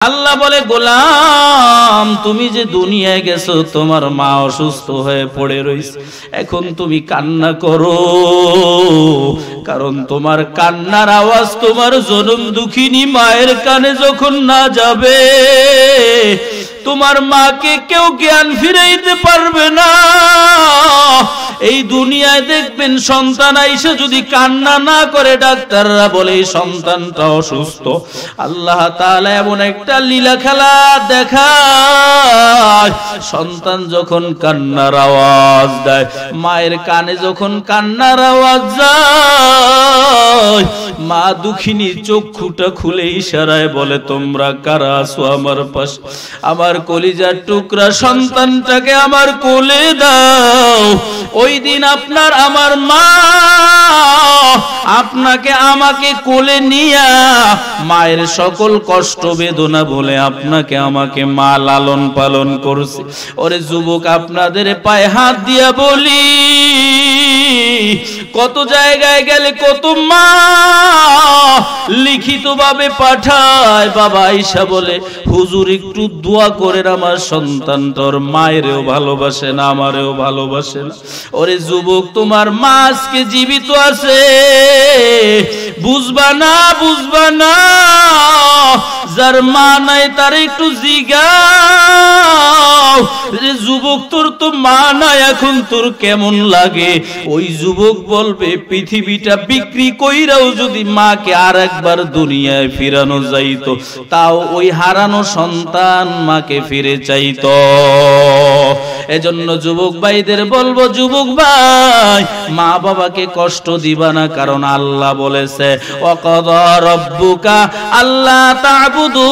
আল্লাহ বলে, গোলাম তুমি যে দুনিয়ায় গেছো, তোমার মা অসুস্থ হয়ে পড়ে রইছে, এখন তুমি কান্না করো, কারণ তোমার কান্নার আওয়াজ তোমার জনম দুঃখিনী মায়ের কানে যখন না যাবে, তোমার মাকে কেউ জ্ঞান ফিরাইতে পারবে না। এই দুনিয়ায় দেখবেন সন্তান আইসা যদি কান্না না করে, ডাক্তাররা বলে এই সন্তানটা অসুস্থ। আল্লাহ তাআলা এমন একটা লীলা খেলা দেখায়, সন্তান যখন কান্নার আওয়াজ দেয়, মায়ের কানে যখন কান্নার আওয়াজ যায়, মা দুঃখিনী চক্ষুটা খুলে ইশারায় বলে, তোমরা কারা আছো আমার পাশে? আমার কলিজার টুকরা সন্তানটাকে আমার কোলে দাও। ওই দিন আপনার আমার মা আপনাকে আমাকে কোলে নিয়া মায়ের সকল কষ্ট বেদনা বলে আপনাকে আমাকে মা লালন পালন করছে। ওরে যুবক, আপনাদের পায়ে হাত দিয়া বলি, কত জায়গায় গেলে কত মা লিখিত ভাবে পাঠায়, বাবা আয়েশা বলে, হুজুর একটু দোয়া করেন, আমার সন্তানটার মায়েরও ভালোবাসে না, আমারও ভালোবাসে না। ওরে যুবক, তোমার মা আজকে জীবিত আছে, বুঝবা না, বুঝবা না, যার মা নাই তার একটু জিগাও, রে যুবক তোর তো মা নাই, এখন তোর কেমন লাগে? ওই যুবক বলবে, পৃথিবীটা বিক্রি কইরাও যদি মাকে আর একবার দুনিয়ায় ফিরানো যাইতো, তাও ওই হারানো সন্তান মাকে ফিরে চাইতো। এজন্য যুবক ভাইদের বলবো, যুবক ভাই, মা বাবাকে কষ্ট দিবা না, কারণ আল্লাহ বলেছে, ওয়াকাদা রাব্বুকা আল্লা তা'বুদু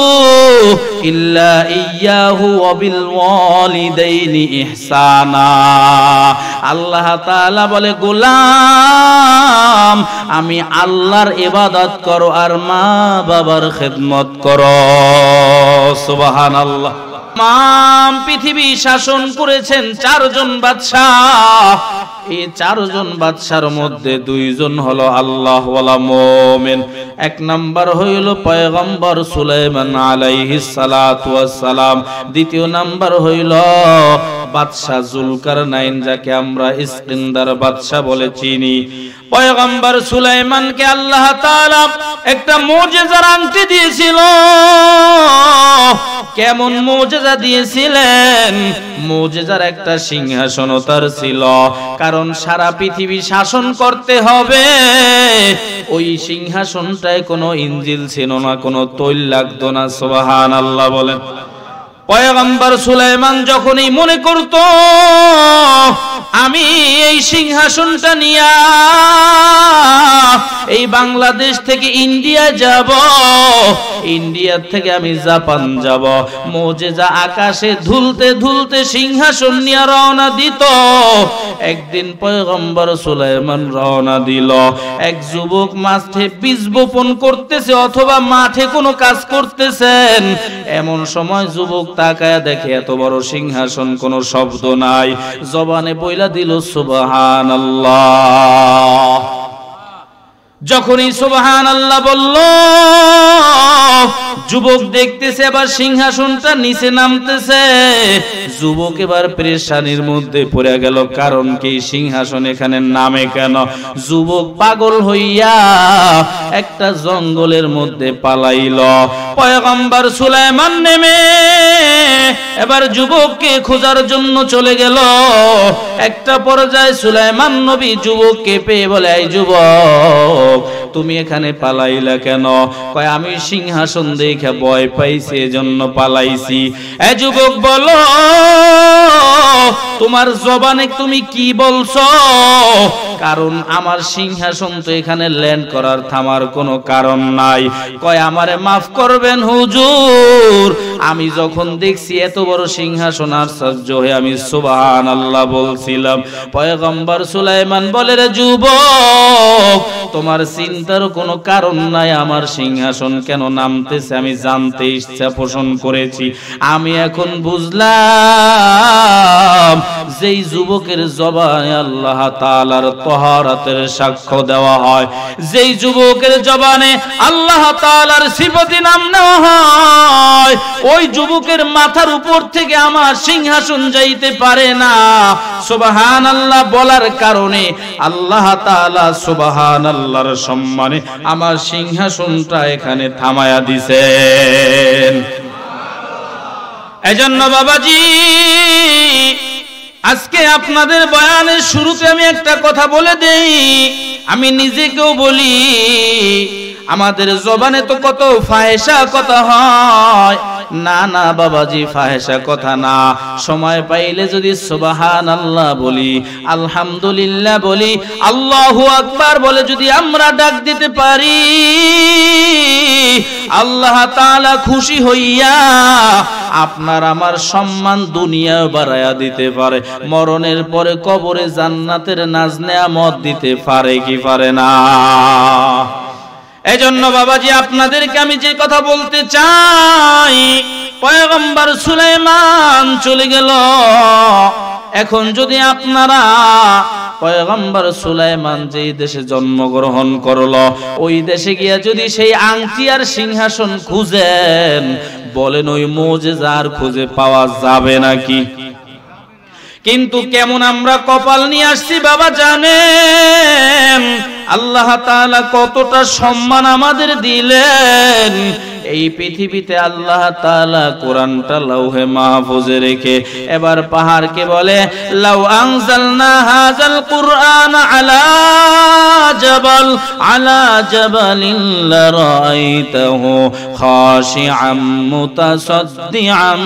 ইল্লা ইয়্যাহু ওয়া বিল ওয়ালিদাইনি ইহসানা। আল্লাহ তাআলা বলে, গোলাম আমি আল্লাহর ইবাদত করো আর মা বাবার খেদমত করো। সুবহানাল্লাহ। তাম পৃথিবী শাসন করেছেন চারজন বাদশাহ। এই চারজন বাদশার মধ্যে দুইজন হলো আল্লাহওয়ালা মুমিন। এক নাম্বার হইল পয়গম্বর সুলাইমান আলাইহিস সালাতু ওয়াস সালাম, দ্বিতীয় নাম্বার হইল বাদশা জুলকারনাইন, যাকে আমরা ইস্কিন্দার বাদশা বলে চিনি। পয়গম্বর সুলাইমানকে আল্লাহ তাআলা একটা মুজিজার আংটি দিয়েছিল। কেমন মুজিজা দিয়েছিলেন? মুজিজার একটা সিংহাসন তার ছিল, কারণ সারা পৃথিবী শাসন করতে হবে। ওই সিংহাসনটায় কোনো ইঞ্জিল ছিল না, কোনো তৈল লাগতো না। সুবহানাল্লাহ বলেন। পয়গম্বর সুলাইমান যখনই মনে করত আমি এই সিংহাসনটা নিয়া এই বাংলাদেশ থেকে ইন্ডিয়া যাব, ইন্ডিয়া থেকে আমি জাপান যাব, মুজিজা আকাশে ধুলতে ধুলতে সিংহাসন নিয়ে রওনা দিত। একদিন পয়গম্বর সুলাইমান রওনা দিল। এক যুবক মাঠে বীজ বপন করতেছে অথবা মাঠে কোনো কাজ করতেছেন। এমন সময় যুবক তাকায় দেখে এত বড় সিংহাসন, কোনো শব্দ নাই। জবানে বইলা দিল সুবহানাল্লাহ। যখনই সুবহানাল্লাহ বলল, যুবক দেখতেছে এবার সিংহাসনটা নিচে নামতেছে। যুবক এবার পেরেশানির মধ্যে পড়ে গেল, কারণ কি সিংহাসন এখানে নামে কেন? যুবক পাগল হইয়া একটা জঙ্গলের মধ্যে পালাইল। পয়গম্বর সুলাইমান নেমে এবার যুবককে খোঁজার জন্য চলে গেল। একটা পর্যায়ে সুলাইমান নবী যুবককে পেয়ে বলে, এই যুবক, তুমি এখানে পালাইলা কেন? কয়, আমি সিংহাসন দেখে ভয় পাইছি, এজন্য পালাইছি। এ যুবক বলো, তোমার জবানে তুমি কি বলছো? কারণ আমার সিংহাসন তো এখানে ল্যান্ড করার থামার কোনো কারণ নাই। কয়, আমারে মাফ করবেন হুজুর, আমি যখন দেখছি এত বড় সিংহাসন আশ্চর্য হয়ে আমি সুবহানাল্লাহ বলছিলাম। পয়গম্বর সুলাইমান বলে, রে যুবক, তোমার চিন্তার কোনো কারণ নাই, আমার সিংহাসন কেন নামতেছে আমি জানতে ইচ্ছা পোষণ করেছি। আমি এখন বুঝলাম যেই যুবকের জবানে আল্লাহ তাআলার তাহারাতের সাক্ষ্য দেওয়া হয়, যেই যুবকের জবানে আল্লাহ তাআলার সিফাতি নাম নেওয়া হয়, ওই যুবকের মাথার উপর থেকে আমার সিংহাসন যাইতে পারে না। সুবহানাল্লাহ বলার কারণে আল্লাহ তাআলা সুবহানাল্লাহর সম্মানে আমার সিংহাসনটা এখানে থামায়া দিছেন। এজন্য বাবাজি, আজকে আপনাদের বয়ানের শুরুতে আমি একটা কথা বলে দেই, আমি নিজেকেও বলি, আমাদের জবানে তো কত ফাহেসা কথা হয়। না না বাবাজি, ফাহেসা কথা না। সময় পাইলে যদি সুবহানাল্লাহ বলি, আলহামদুলিল্লাহ বলি, আল্লাহু আকবার বলে যদি আমরা ডাক দিতে পারি, আল্লাহ তাআলা খুশি হইয়া আপনার আমার সম্মান দুনিয়া বাড়ায়া দিতে পারে, মরণের পরে কবরে জান্নাতের নাজ নেয়ামত দিতে পারে কি পারে না? এজন্য বাবাজি, আপনাদেরকে আমি যে কথা বলতে চাই, পয়গম্বর সুলাইমান চলে গেল। এখন যদি আপনারা পয়গম্বর সুলাইমান যেই দেশে জন্মগ্রহণ করলো, ওই দেশে গিয়া যদি সেই আংটি আর সিংহাসন খুঁজেন, বলেন ওই মুজিজার খুঁজে পাওয়া যাবে নাকি? কিন্তু কেমন আমরা কপাল নিয়ে আসছি বাবা জানেন? আল্লাহ তাআলা কতটা সম্মান আমাদের দিলেন। এই পৃথিবীতে আল্লাহ তাআলা কোরআনটা লাউহে মাহফুজে রেখে এবার পাহাড়কে বলে, লাউ আনজালনা হাযাল কুরআন আলা জাবালিন লারাআইতাহু খাশিআম মুতাসাদ্দিআম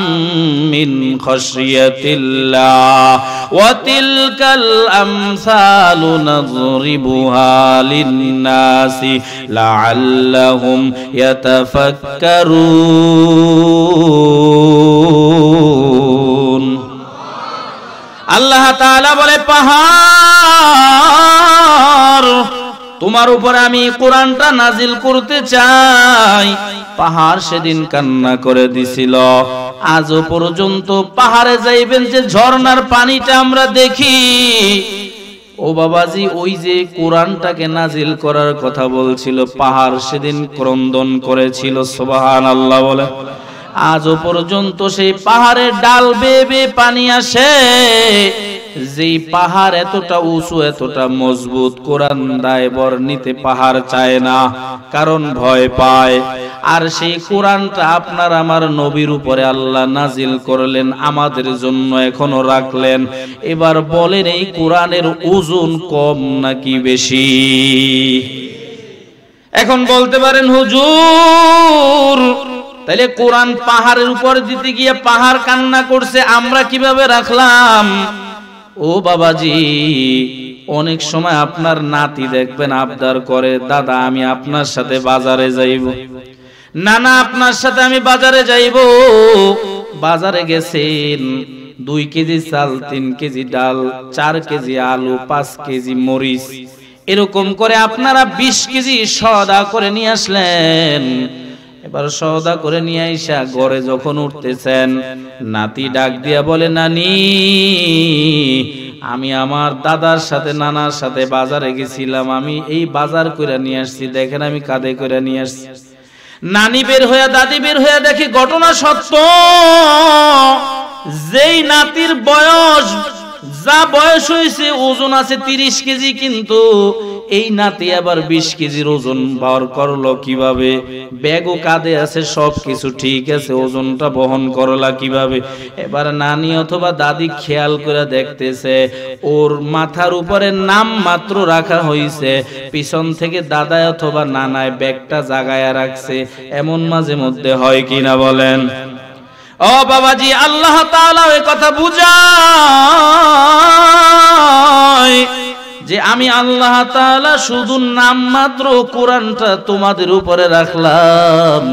মিন খাশিয়াতিল্লাহ ওয়া তিলকাল আমসালু নাযরিবুহা লিন-নাসি লাআল্লাহুম ইয়াতাফাক্কারুন। আল্লাহ তাআলা বলে, পাহাড়, তোমার উপরে আমি কোরআনটা নাজিল করতে চাই। পাহাড় সেদিন কান্না করে দিছিল। আজও পর্যন্ত পাহাড়ে যাইবেন যে ঝর্ণার পানিটা আমরা দেখি, ও বাবাজি, ওই যে কোরআনটাকে নাজিল করার কথা বলছিল, পাহাড় সেদিন ক্রন্দন করেছিল। সুবহানাল্লাহ বলে। আজও পর্যন্ত সেই পাহাড়ের ডাল বেয়ে বেয়ে পানি আসে। যেই পাহাড় এতটা উঁচু, এতটা মজবুত, কোরআন দায়বর নিতে পাহাড় চায় না, কারণ ভয় পায়। আর সেই কোরআনটা আপনার আমার নবীর উপরে আল্লাহ নাজিল করলেন, আমাদের জন্য এখনো রাখলেন। এবার বলেন, এই কোরআনের ওজন কম নাকি বেশি? এখন বলতে পারেন, হুজুর, তাহলে কোরআন পাহাড়ের উপর দিতে গিয়ে পাহাড় কান্না করছে, আমরা কিভাবে রাখলাম? ও বাবাজি, অনেক সময় আপনার নাতি দেখবেন আবদার করে, দাদা আমি আপনার সাথে বাজারে যাইব, নানা আপনার সাথে আমি বাজারে যাইব। বাজারে গেছেন, 2 কেজি চাল, 3 কেজি ডাল, 4 কেজি আলু, 5 কেজি মরিচ, এরকম করে আপনারা 20 কেজি সওদা করে নিয়ে আসলেন। এবার সওদা করে নিয়ে আইসা ঘরে যখন উঠতেছেন, নাতি ডাক দিয়া বলে, নানি, আমি আমার দাদার সাথে নানার সাথে বাজারে গেছিলাম, আমি এই বাজার করে নিয়ে আসছি, দেখেন আমি কাঁধে করে নিয়ে আসছি। নানি বের হইয়া, দাদি বের হইয়া দেখে ঘটনা সত্য। যেই নাতির বয়স, যা বয়স হয়েছে, ওজন আছে 30 কেজি, কিন্তু এই নাতি আবার 20 কেজির ওজন বার করলো কিভাবে? ব্যাগও কাঁধে আছে, সব কিছু ঠিক আছে, ওজনটা বহন করলা কিভাবে? এবার নানি অথবা দাদি খেয়াল করে দেখতেছে, ওর মাথার উপরে নাম মাত্র রাখা হয়েছে, পিছন থেকে দাদা অথবা নানায় ব্যাগটা জাগায়া রাখছে। এমন মাঝে মধ্যে হয় কিনা বলেন? ও বাবাজি, আল্লাহ তাআলা এই কথা বুঝায় যে আমি আল্লাহ তাআলা শুধু নাম মাত্র কোরআনটা তোমাদের উপরে রাখলাম,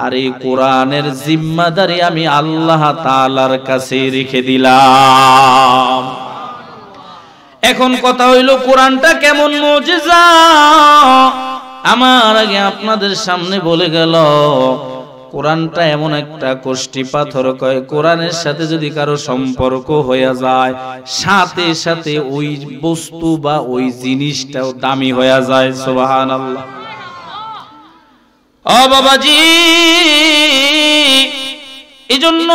আর এই কোরআনের জিম্মাদারি আমি আল্লাহ তাআলার কাছে রেখে দিলাম। এখন কথা হইল কোরআনটা কেমন মুজিজা, আমার আগে আপনাদের সামনে বলে গেল। কোরআনটা এমন একটা কষ্টি পাথর, কয় কোরআনের সাথে যদি কারো সম্পর্ক হয়ে যায় সাথে সাথে ওই বস্তু বা ওই জিনিসটাও দামি হয়ে যায়। সুবহানাল্লাহ। ও বাবাজি, এজন্য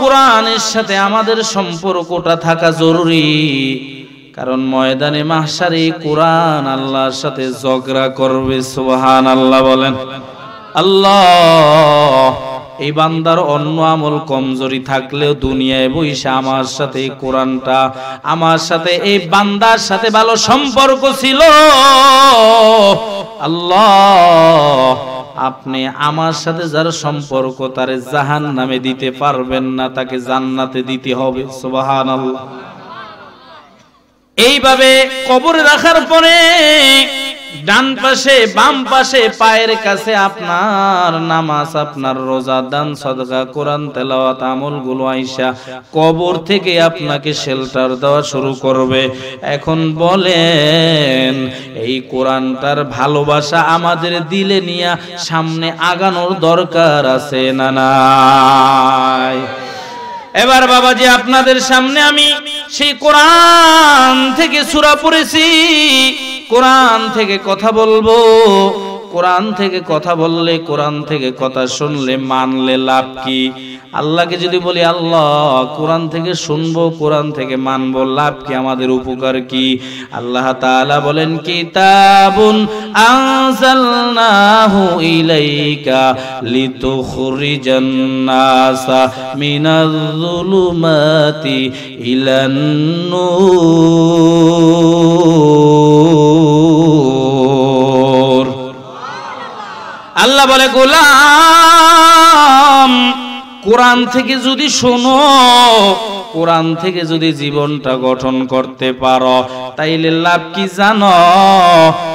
কোরআনের সাথে আমাদের সম্পর্কটা থাকা জরুরি, কারণ ময়দানে মাহশারে কোরআন আল্লাহর সাথে ঝগড়া করবে। সুবহানাল্লাহ বলেন। আল্লাহ, এই বান্দার অন্য আমল কমজোরি থাকলেও দুনিয়ায় বইসা আমার সাথে কোরআনটা, আমার সাথে এই বান্দার সাথে ভালো সম্পর্ক ছিল। আল্লাহ, আপনি আমার সাথে যার সম্পর্ক তারে জাহান্নামে দিতে পারবেন না, তাকে জান্নাতে দিতে হবে। সুবহানাল্লাহ। এইভাবে কবরে রাখার পরে ডান পাশে বাম পাশে পায়ের কাছে আপনার নামাজ, আপনার রোজা, দান, সাদকা, কোরআন তেলাওয়াত আমলগুলো আইসা কবর থেকে আপনাকে শেল্টার দেওয়া শুরু করবে। এখন বলেন, এই কোরআনটার ভালোবাসা আমাদের দিলে নিয়ে সামনে আগানোর দরকার আছে না নাই? এবার বাবাজি, আপনাদের সামনে আমি সেই কোরআন থেকে সূরা পড়েছি, কোরআন থেকে কথা বলবো। কোরআন থেকে কথা বললে, কোরআন থেকে কথা শুনলে, মানলে লাভ কি? আল্লাহকে যদি বলি আল্লাহ কোরআন থেকে শুনবো, কোরআন থেকে মানবো, লাভ কি? আমাদের উপকার কি? আল্লাহ তাআলা বলেন, কিতাবুন আনজালনাহু ইলাইকা লিতুখরিজান নাসা মিনাজ যুলুমাতি ইলান নূর। আল্লাহ বলে, গোলাম কোরআন থেকে যদি শোনো, কোরআন থেকে যদি জীবনটা গঠন করতে পারো, তাইলে লাভ কি জানো?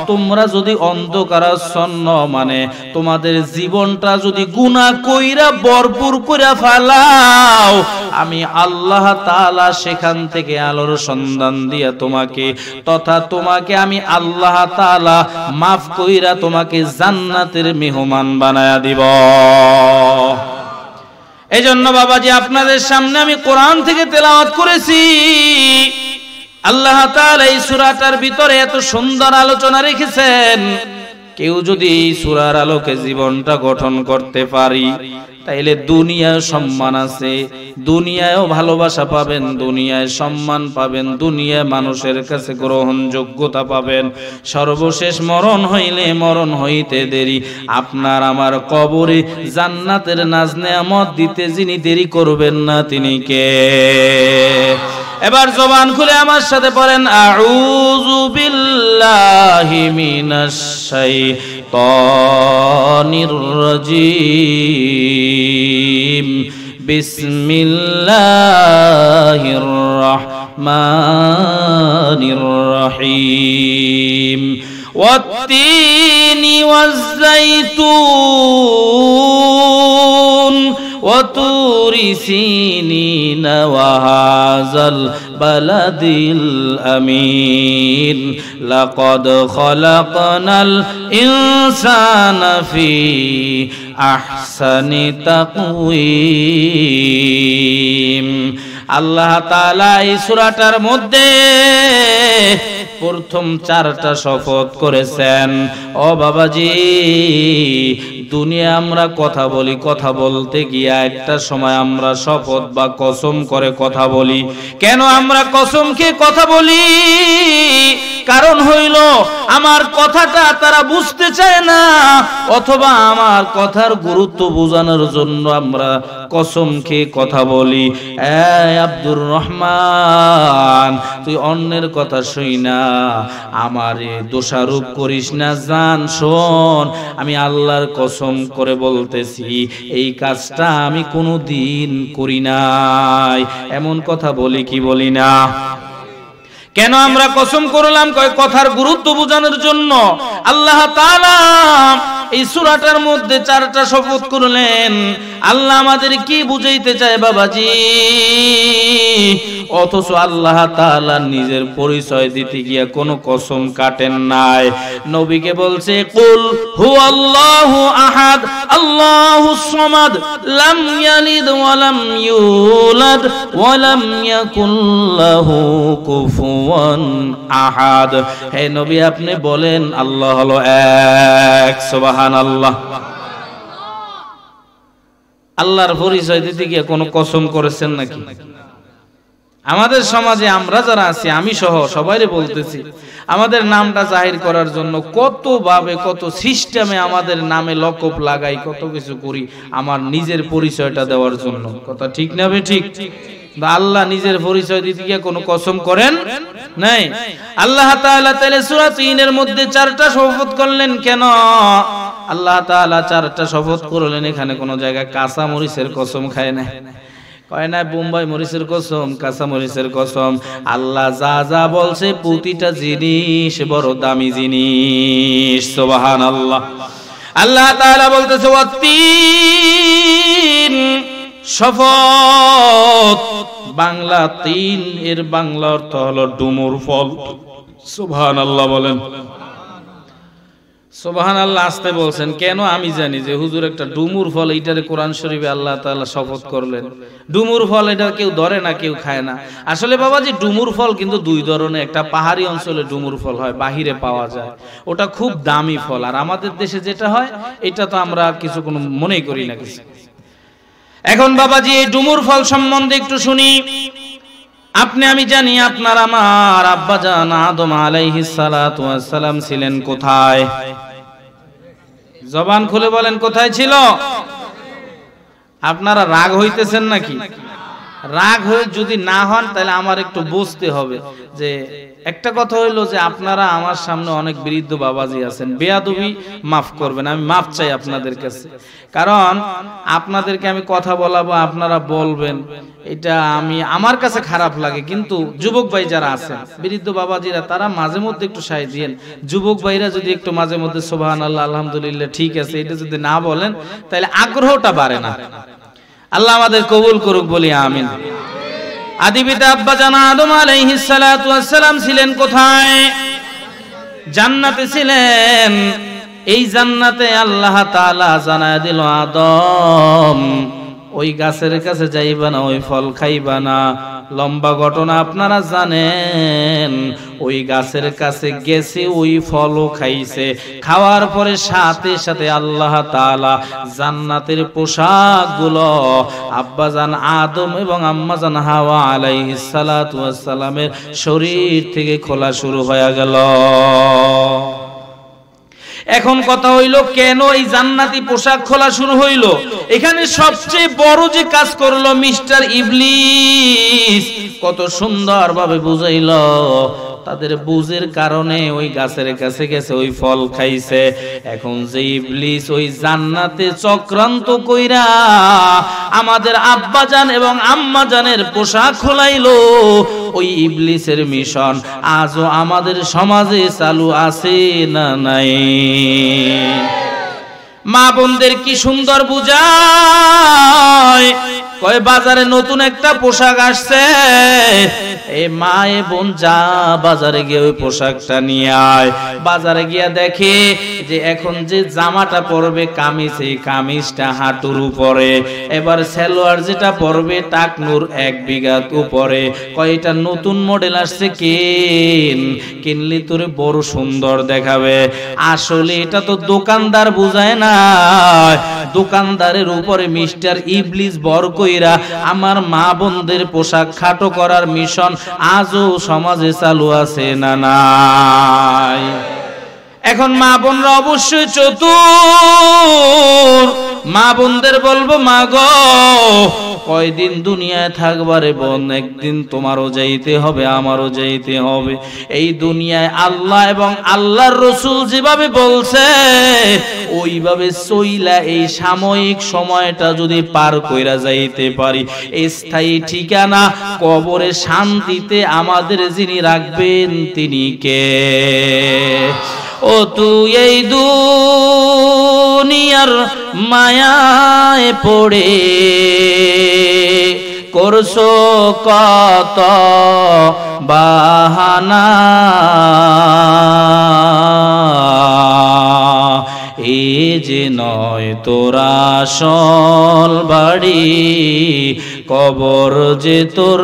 তোমরা যদি অন্ধকারাচ্ছন্ন, মানে তোমাদের জীবনটা যদি গুনাহ কইরা ভরপুর কইরা ফেলাও, আমি আল্লাহ তাআলা সেখান থেকে আলোর সন্ধান দিয়া তোমাকে, তথা তোমাকে আমি আল্লাহ তাআলা মাফ কইরা তোমাকে জান্নাতের মেহমান বানায়া দিব। এজন্য বাবাজি, আপনাদের সামনে আমি কোরআন থেকে তেলাওয়াত করেছি। আল্লাহ তাআলা এই সূরাটার ভিতরে এত সুন্দর আলোচনা রেখেছেন। কেউ যদি এই সূরার আলোকে জীবনটা গঠন করতে পারি, তাইলে দুনিয়ায় সম্মান আছে, দুনিয়ায়ও ভালোবাসা পাবেন, দুনিয়ায় সম্মান পাবেন, দুনিয়ায় মানুষের কাছে গ্রহণযোগ্যতা পাবেন। সর্বশেষ মরণ হইলে, মরণ হইতে দেরি, আপনার আমার কবরে জান্নাতের নাজ নেয়ামত দিতে যিনি দেরি করবেন না, তিনি কে? এবার জবান খুলে আমার সাথে পড়েন, আউযু বিল্লাহি মিনাশ শাইতানির রাজীম, বিসমিল্লাহির রাহমানির রহিম। ওয়াত-তিনি ওয়াজ-যাইতুন وطور سينين وهذا البلد الأمين لقد خلقنا الإنسان في أحسن تقويم। আল্লাহ তাআলা এই সূরাটার মধ্যে প্রথম চারটা শপথ করেছেন। ও বাবাজি, দুনিয়া আমরা কথা বলি, কথা বলতে গিয়া একটা সময় আমরা শপথ বা কসম করে কথা বলি। কেন আমরা কসম খেয়ে কথা বলি? কারণ হইল আমার কথাটা তারা বুঝতে চায় না, অথবা আমার কথার গুরুত্ব বোঝানোর জন্য আমরা কসম খেয়ে কথা বলি। এই আব্দুর রহমান, তুই অন্যের কথা শুই না, আমারে দোষারোপ করিস না। জান শোন, আমি আল্লাহর কসম করে বলতেছি, এই কাজটা আমি কোনোদিন করি নাই। এমন কথা বলি কি বলি না? কেন আমরা কসম করলাম? কথার গুরুত্ব বোঝানোর জন্য। আল্লাহ তাআলা এই সূরাটার মধ্যে 4টা শপথ করলেন। আল্লাহ আমাদের কি বুঝাইতে চায় বাবাজি? অথচ আল্লাহ তাআলা নিজের পরিচয় দিতে গিয়ে কোনো কসম কাটেন নাই। নবীকে বলছে কুল হুয়াল্লাহু আহাদ আল্লাহুস সামাদ লাম ইয়ালিদ ওয়া লাম ইউলাদ ওয়া লাম ইয়াকুল লাহু কুফুয়ান আহাদ। হে নবী আপনি বলেন আল্লাহ হলো এক। সুবহানাল্লাহ। আল্লাহর পরিচয় দিতে গিয়ে কোনো কসম করেছেন নাকি? আমাদের সমাজে আমরা যারা আছি, আমি সহ সবাইরে বলতেছি, আমাদের নামটা জাহির করার জন্য কত ভাবে কত সিস্টেমে আমাদের নামে লকব লাগাই, কত কিছু করি আমার নিজের পরিচয়টা দেওয়ার জন্য। কথা ঠিক না বে ঠিক? আল্লাহ নিজের পরিচয় দিতে গিয়ে কোনো কসম করেন নাই। আল্লাহ তাআলা তাহলে সূরা ৩ এর মধ্যে 4টা শপথ করলেন কেন? আল্লাহ তাআলা 4টা শপথ করলেন, এখানে কোন জায়গায় কাঁচা মরিচের কসম খায় না, কয় না বোম্বাই মরিচের কসম, কাঁচা মরিচের কসম। আল্লাহ যা যা বলছে প্রতিটা জিনিস বড় দামি জিনিস। সুবহানাল্লাহ। আল্লাহ তাআলা বলতেছে ওয়াত্তিন, শপথ। বাংলা ৩ এর বাংলা অর্থ হলো ডুমুর ফল। সুবহানাল্লাহ বলেন। সুবহানাল্লাহ আসতে বলছেন কেন? আমি জানি যে হুজুর একটা ডুমুর ফল, এইটারে কোরআন শরীফে আল্লাহ তাআলা শপথ করলেন। ডুমুর ফল এটা কেউ ধরে না, কেউ খায় না। আসলে বাবাজি ডুমুর ফল কিন্তু 2 ধরনের। একটা পাহাড়ি অঞ্চলে ডুমুর ফল হয়, বাহিরে পাওয়া যায়, ওটা খুব দামি ফল। আর আমাদের দেশে যেটা হয় এটা তো আমরা কিছু কোনো মনেই করি না কিছু। এখন বাবাজি এই ডুমুর ফল সম্বন্ধে একটু শুনি। আপনি আমি জানি আপনার আমার আব্বাজান আদম আলাইহিস সালাতু ওয়াস সালাম ছিলেন কোথায়? জবান খুলে বলেন কোথায় ছিল? আপনারা রাগ হইতেছেন নাকি? রাগ হয়ে যদি না হন তাহলে আমার একটু বুঝতে হবে যে একটা কথা হইলো যে আপনারা আমার সামনে অনেক বৃদ্ধ বাবাজি আছেন, বেয়াদবি মাফ করবেন, আমি মাফ চাই আপনাদের কাছে। কারণ আপনাদেরকে আমি কথা বলাবো, আপনারা বলবেন, এটা আমার কাছে খারাপ লাগে। কিন্তু যুবক ভাই যারা আছেন, বৃদ্ধ বাবাজিরা, তারা মাঝে মধ্যে একটু সায় দিয়েন। যুবক ভাইরা যদি একটু মাঝে মধ্যে সুবহানাল্লাহ আলহামদুলিল্লাহ ঠিক আছে এটা যদি না বলেন তাহলে আগ্রহটা বাড়ে না। আল্লাহ আমাদের কবুল করুক, বলি আমিন। আদি পিতা আব্বাজান আদম আলাইহিস সালাতু ওয়াস সালাম ছিলেন কোথায়? জান্নাতে ছিলেন। এই জান্নাতে আল্লাহ তাআলা জানায় দিল আদম ওই গাছের কাছে যাইবা না, ওই ফল খাইবা না। লম্বা ঘটনা আপনারা জানেন। ওই গাছের কাছে গেছে, ওই ফলও খাইছে। খাওয়ার পরে সাথে সাথে আল্লাহ তাআলা জান্নাতের পোশাকগুলো আব্বাজান আদম এবং আম্মাজান হাওয়া আলাইহিস সালাতু ওয়াস সালামের শরীর থেকে খোলা শুরু হয়ে গেল। এখন কথা হইলো কেন এই জান্নাতি পোশাক খোলা শুরু হইলো? এখানে সবচেয়ে বড় যে কাজ করলো মিস্টার ইবলিস, কত সুন্দর ভাবে বুঝাইলো। তাদের বুঝের কারণে ওই গাছের কাছে গেছে, ওই ফল খাইছে। এখন যে ইবলিস ওই জান্নাতে চক্রান্ত কইরা আমাদের আব্বাজান এবং আম্মাজানের পোশাক খোলাইলো, ওই ইবলিসের মিশন আজও আমাদের সমাজে চালু আছে না নাই? মা বোনদের কি সুন্দর বুঝায়, কয় বাজারে নতুন একটা পোশাক আসছে, এ মা এ বোন যা বাজারে গিয়ে ওই পোশাকটা নিয়ে আয়। বাজারে গিয়া দেখে যে এখন যে জামাটা পরবে কামিজ, এই কামিজটা হাঁটুর উপরে। এবার সালোয়ার যেটা পরবে টাকনুর 1 বিঘা উপরে। কয়টা নতুন মডেল আসছে, কিনলি তোরে বড় সুন্দর দেখাবে। আসলে এটা তো দোকানদার বুঝায় না, দোকানদারের উপরে মিস্টার ইবলিস বর কইরা আমার মা বোনদের পোশাক খাটো করার মিশন আজও সমাজে চালু আছে না নাই? এখন মা বোনরা অবশ্যই চতুর। মা বোনদের বলবো, মা গো কয়দিন দুনিয়ায় থাকবারে বোন, একদিন তোমারও যাইতে হবে, আমারও যাইতে হবে। এই দুনিয়ায় আল্লাহ এবং আল্লাহর রাসূল যেভাবে বলছে ওইভাবে চইলা এই সাময়িক সময়টা যদি পার কইরা যাইতে পারি, স্থায়ী ঠিকানা কবরে শান্তিতে আমাদের যিনি রাখবেন তিনি কে? ও তুই এই দুনিয়ার মায়ায় পড়ে করছো কত বাহানা, এ যে নয় তোরা আসল বাড়ি, কবর যে তোর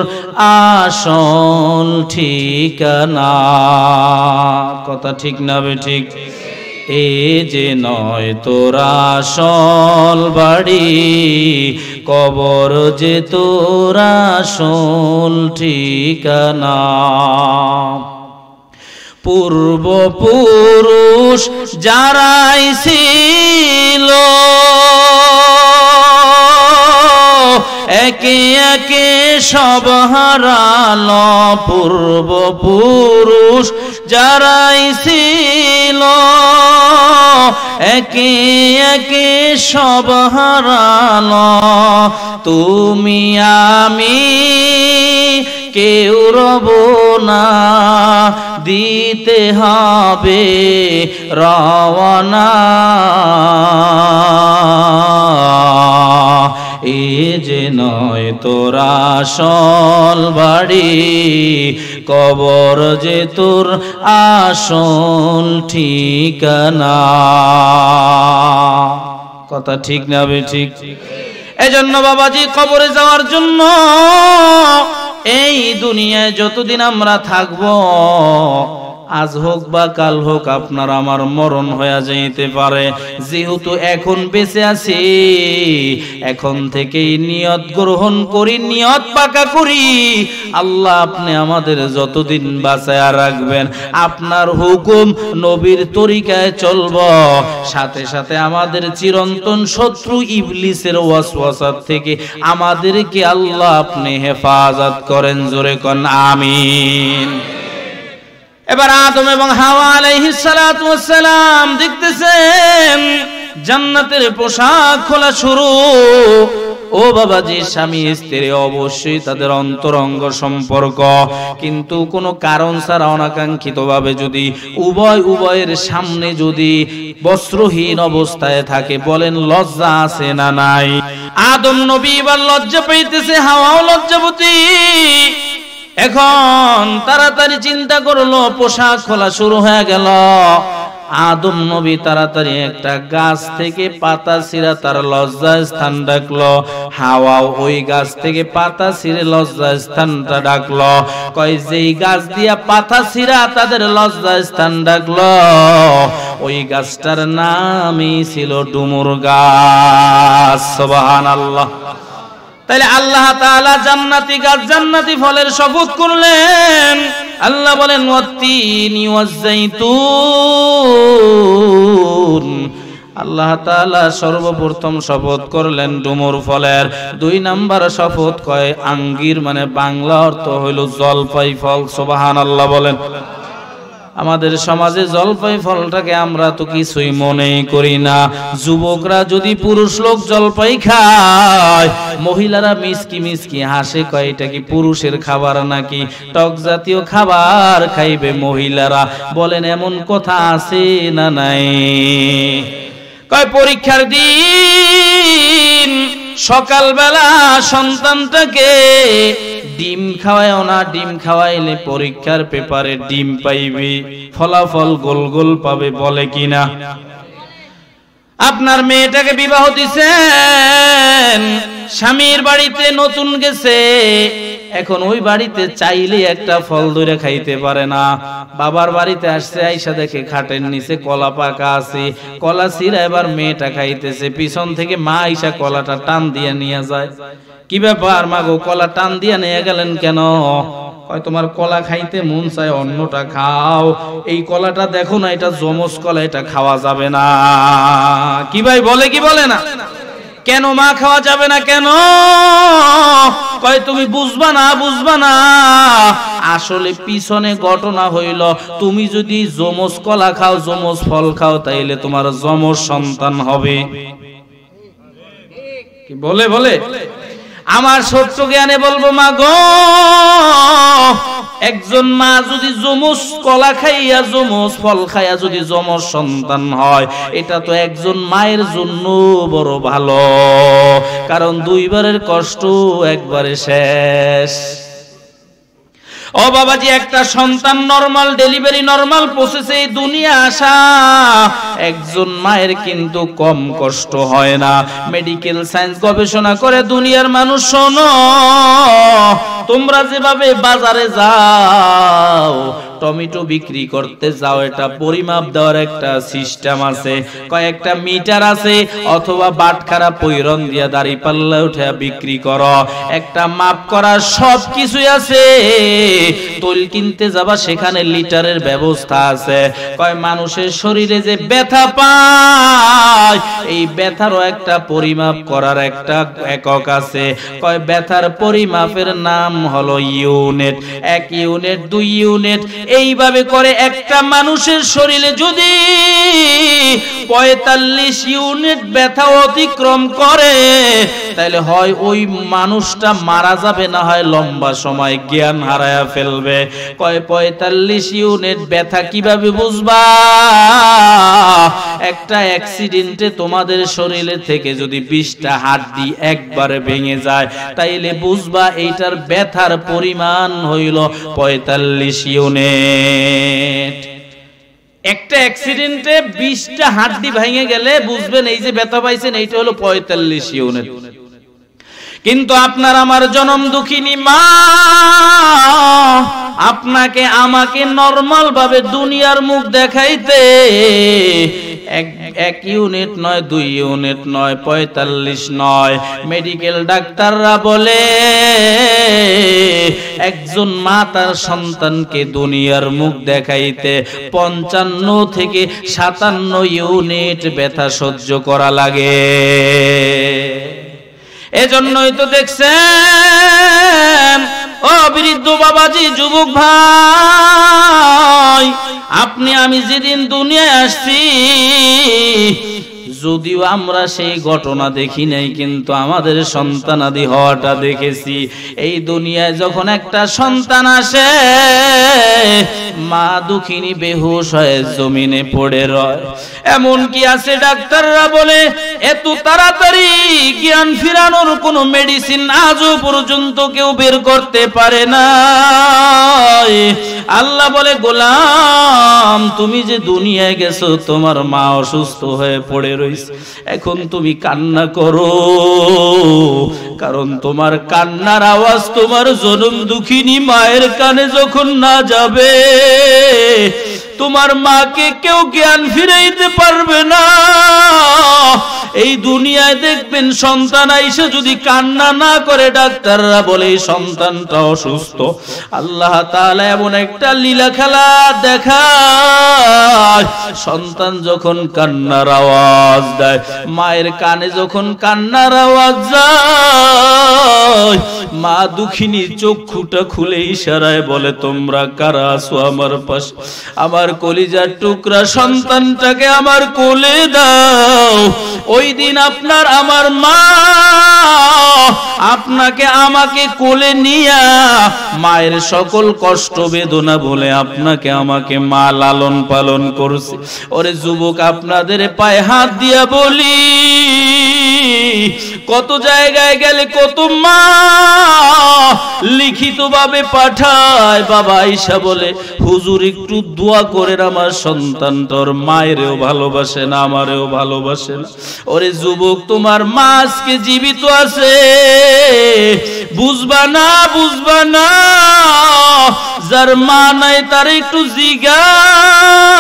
আসল ঠিকানা। কথা ঠিক না বে ঠিক? এ যে নয় তোরা আসল বাড়ি, কবর যে তোর আসল ঠিকানা। পূর্বপুরুষ যারাই ছিল একে একে সব হারালো, পূর্বপুরুষ যারাই ছিল একে একে সব হারালো। তুমি আমি কেউ রব না, দিতে হবে রওনা। এ যে নয় তোরা আসল বাড়ি, কবর যে তোর আসল ঠিকানা। কথা ঠিক না বে ঠিক? এজন্য বাবাজি কবরে যাওয়ার জন্য এই দুনিয়ায় যতদিন আমরা থাকবো, আজ হোক বা কাল হোক আপনার আমার মরণ হয়ে যাইতে পারে। যেহেতু এখন বেঁচে আছি, এখন থেকেই নিয়ত গ্রহণ করি, নিয়ত পাকা করি, আল্লাহ আপনি আমাদের যতদিন বাঁচায়া রাখবেন, আপনার হুকুম নবীর তরিকায় চলব, সাথে সাথে আমাদের চিরন্তন শত্রু ইবলিসের ওয়াসওয়াসার থেকে আমাদেরকে আল্লাহ আপনি হেফাজত করেন। জোরে কোন আমিন। এবার আদম এবং হাওয়া আলাইহিস সালাতু ওয়াস সালাম দেখতেছেন জান্নাতের পোশাক খোলা শুরু। ও বাবাজি, স্বামী স্ত্রী অবশ্যই তাদের অন্তরঙ্গ সম্পর্ক, কিন্তু কোনো কারণ ছাড়া অনাকাঙ্ক্ষিত ভাবে যদি উভয়ের সামনে যদি বস্ত্রহীন অবস্থায় থাকে, বলেন লজ্জা আছে না নাই? আদম নবী এবার লজ্জা পাইতেছে, হাওয়াও লজ্জাবতী। এখন তাড়াতাড়ি চিন্তা করলো, পোশাক খোলা শুরু হয়ে গেল। আদম নবী তাড়াতাড়ি একটা গাছ থেকে পাতা ছিঁড়া তার লজ্জা স্থান ডাকলো, হাওয়াও ওই গাছ থেকে পাতা ছিঁড়ে লজ্জা স্থানটা ডাকলো। কয় যেই গাছ দিয়া পাতা ছিঁড়া তাদের লজ্জা স্থান ডাকলো, ওই গাছটার নামই ছিল ডুমুর গাছ। সুবহানাল্লাহ। তাইলে আল্লাহ তাআলা জান্নাতি গাছ, জান্নাতি ফলের শপথ করলেন। আল্লাহ বলেন ওয়াত্তিনি ওয়াজ্জাইতুন। আল্লাহ তাআলা সর্বপ্রথম শপথ করলেন ডুমুর ফলের। 2 নাম্বার শপথ কয় আঙ্গির, মানে বাংলা অর্থ হইল জলপাই ফল। সুবহানাল্লাহ বলেন। আমাদের সমাজে জলপাই ফলটাকে আমরা তো কিছুই মনেই করি না। যুবকরা যদি পুরুষ লোক জলপাই খায়, মহিলারা মিসকি মিসকি হাসে, কয় এটা কি পুরুষের খাবার নাকি? টক জাতীয় খাবার খাইবে মহিলারা। বলেন এমন কথা আছে না নাই? কয় পরীক্ষার দিন সকালবেলা সন্তানটাকে ডিম খাওয়ায়ও না, ডিম খাওয়াইলে পরীক্ষার পেপারে ডিম পাইবে, ফলাফল গোল গোল পাবে, বলে কিনা? আপনার মেয়েটাকে বিবাহ দিছেন, স্বামীর বাড়িতে নতুন গেছে, এখন ওই বাড়িতে চাইলে একটা ফল ধরে খাইতে পারে না। বাবার বাড়িতে আসছে, আইসা দেখে খাটের নিচে কলা পাকা আছে, কলা ছিঁড়া এবার মেয়েটা খাইতেছে, পিছন থেকে মা আইসা কলাটা টান দিয়ে নিয়ে যায়। কি ব্যাপার মা গো, কলা টান দিয়ে নিয়ে গেলেন কেন? কয় তোমার কলা খাইতে মন চায়, অন্যটা খাও, এই কলাটা দেখো না, এটা জমজ কলা, এটা খাওয়া যাবে না। কি ভাই বলে কি বলে না? কেন মা খাওয়া যাবে না কেন? কয় তুমি বুঝবা না, বুঝবা না। আসলে পিছনে ঘটনা হইল, তুমি যদি জমজ কলা খাও, জমজ ফল খাও, তাইলে তোমার জমজ সন্তান হবে। কি বলে বলে আমার ছোট্ট জ্ঞানে বলবো, মা গো একজন মা যদি যমজ কলা খাইয়া যমজ ফল খাইয়া যদি যমজ সন্তান হয়, এটা তো একজন মায়ের জন্য বড় ভালো, কারণ দুইবারের কষ্ট একবারে শেষ। ও বাবাজি, একটা সন্তান নরমাল ডেলিভারি নরমাল প্রসেসে এই দুনিয়া আসা একজন মায়ের কিন্তু কম কষ্ট হয় না। মেডিকেল সায়েন্স গবেষণা করে দুনিয়ার মানুষ, শোনো, তোমরা যেভাবে বাজারে যাও টমেটো বিক্রি করতে যাও, এটা পরিমাপ দেওয়ার একটা সিস্টেম আছে, কয়েকটা মিটার আছে, অথবা বাটখারা পৈরন দিয়া দাড়ি পাল্লা উঠে বিক্রি করো, একটা মাপ করা সব কিছুই আছে। তৈল কিনতে যাবা, সেখানে লিটারের ব্যবস্থা আছে। কয় মানুষের শরীরে যে ব্যথা পায়, এই ব্যথারও একটা পরিমাপ করার একটা একক আছে। কয় ব্যথার পরিমাপের নাম হলো ইউনিট। 1 ইউনিট, 2 ইউনিট, এইভাবে করে একটা মানুষের শরীরে যদি 45 ইউনিট ব্যথা অতিক্রম করে, তাহলে হয় ওই মানুষটা মারা যাবে, না হয় লম্বা সময় জ্ঞান হারায়া ফেলবে। কয় 45 ইউনিট ব্যথা কিভাবে বুঝবা? একটা অ্যাক্সিডেন্টে তোমাদের শরীরে থেকে যদি 20টা হাড়ি একবারে ভেঙে যায়, তাইলে বুঝবা এইটার ব্যথার পরিমাণ হইল 45 ইউনিট। একটা অ্যাক্সিডেন্টে 20টা হাড়ি ভেঙে গেলে বুঝবেন এই যে ব্যথা পাইছেন এইটা হলো 45 ইউনিট। কিন্তু আপনার আমার জনম দুঃখিনী মা আপনাকে আমাকে নরমাল ভাবে দুনিয়ার মুখ দেখাইতে 1 ইউনিট নয়, 2 ইউনিট নয়, 45 নয়, মেডিকেল ডাক্তাররা বলে একজন মা তার সন্তানকে দুনিয়ার মুখ দেখাইতে 55 থেকে 57 ইউনিট ব্যথা সহ্য করা লাগে। এজন্যই তো দেখছেন ও বৃদ্ধ বাবাজি, যুবক ভাই, আপনি আমি যেদিন দুনিয়ায় আসছি, যদিও আমরা সেই ঘটনা দেখি নাই, কিন্তু আমাদের সন্তানাদি হওয়াটা দেখেছি। এই দুনিয়ায় যখন একটা সন্তান আসে, মা দুঃখিনী বেহুশ হয়ে জমিনে পড়ে রয়। এমন কি আছে ডাক্তাররা বলে এত তাড়াতাড়ি জ্ঞান ফিরানোর কোনো মেডিসিন আজও পর্যন্ত কেউ বের করতে পারে না। আল্লাহ বলে, গোলাম, তুমি যে দুনিয়ায় গেছো, তোমার মা অসুস্থ হয়ে পড়ে রইছে, এখন তুমি কান্না করো, কারণ তোমার কান্নার আওয়াজ তোমার জনম দুঃখিনী মায়ের কানে যখন না যাবে, তোমার মাকে কেউ জ্ঞান ফিরাইতে পারবে না। এই দুনিয়ায় দেখবেন সন্তান আইসা যদি কান্না না করে, ডাক্তাররা বলে এই সন্তানটা অসুস্থ। আল্লাহ তাআলা এমন একটা লীলা খেলা দেখায়, সন্তান যখন কান্নার আওয়াজ দেয়, মায়ের কানে যখন কান্নার আওয়াজ যায়, মা দুঃখিনী চক্ষুটা খুলে ইশারায় বলে, তোমরা কারা আছো আমার পাশে? আমার কলিজার টুকরা সন্তানটাকে আমার কোলে দাও। ওই দিন আপনার আমার মা আপনাকে আমাকে কোলে নিয়া মায়ের সকল কষ্ট বেদনা বলে আপনাকে আমাকে মা লালন পালন করছে। ওরে যুবক, আপনাদের পায়ে হাত দিয়া বলি, কত জায়গায় গেলে কত মা লিখিত ভাবে পাঠায়, বাবা আইসা বলে, হুজুর একটু দোয়া করেন, আমার সন্তানটার মায়েরও ভালোবাসে না, আমারও ভালোবাসে না। ওরে যুবক, তোমার মা আজকে জীবিত আছে, বুঝবা না, বুঝবা না, যার মা নাই তার একটু জিগাও,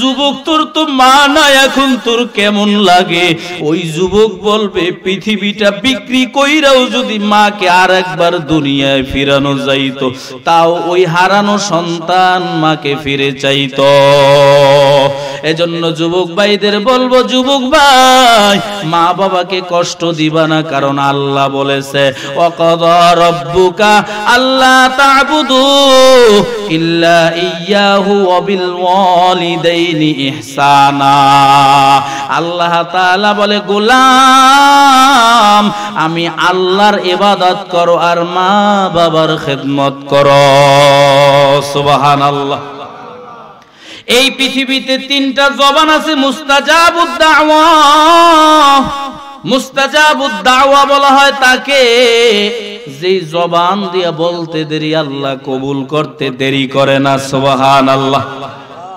যুবক তোর তো মা নাই, এখন তোর কেমন লাগে? ওই যুবক বলবে, পৃথিবীটা বিক্রি কইরাও যদি মাকে আর একবার দুনিয়ায় ফিরানো যাইতো, তাও ওই হারানো সন্তান মাকে ফিরে চাইতো। এজন্য যুবক ভাইদের বলবো, যুবক ভাই মা বাবাকে কষ্ট দিবা না, কারণ আল্লাহ বলেছে ওয়াকাযা রাব্বুকা আল্লা তা'বুদু ইল্লা ইয়্যাহু ওয়া বিল ওয়ালিদাইনি ইহসানা। আল্লাহ তাআলা বলে, গোলাম আমি আল্লাহর ইবাদত করো আর মা বাবার খেদমত করো। সুবহানাল্লাহ। এই পৃথিবীতে তিনটা জবান আছে, মুস্তাজাবুদ দাওয়া। মুস্তাজাবুদ দাওয়া বলা হয় তাকে যেই জবান দিয়া বলতে দেরি আল্লাহ কবুল করতে দেরি করে না। সুবহানাল্লাহ।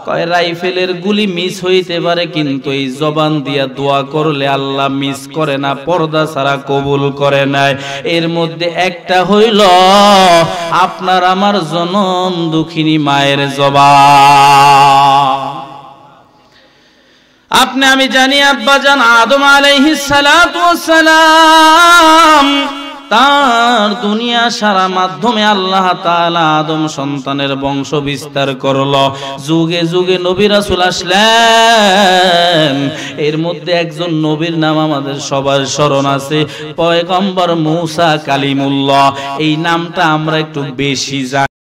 কয় রাইফেলের গুলি মিস হইতে পারে, কিন্তু এই জবান দিয়া দোয়া করলে আল্লাহ মিস করে না, পর্দা ছাড়া কবুল করে নাই। এর মধ্যে একটা হইল আপনার আমার জনম দুঃখিনী মায়ের জবান। আপনি আমি জানি আব্বাজান আদম আলাইহিস সালাতু ওয়াস সালাম তার দুনিয়া সারা মাধ্যমে আল্লাহ তাআলা আদম সন্তানের বংশ বিস্তার করলো। যুগে যুগে নবী রাসূল আসলেন। এর মধ্যে একজন নবীর নাম আমাদের সবার স্মরণ আছে, পয়গম্বর মূসা কালিমুল্লাহ। এই নামটা আমরা একটু বেশি জানি।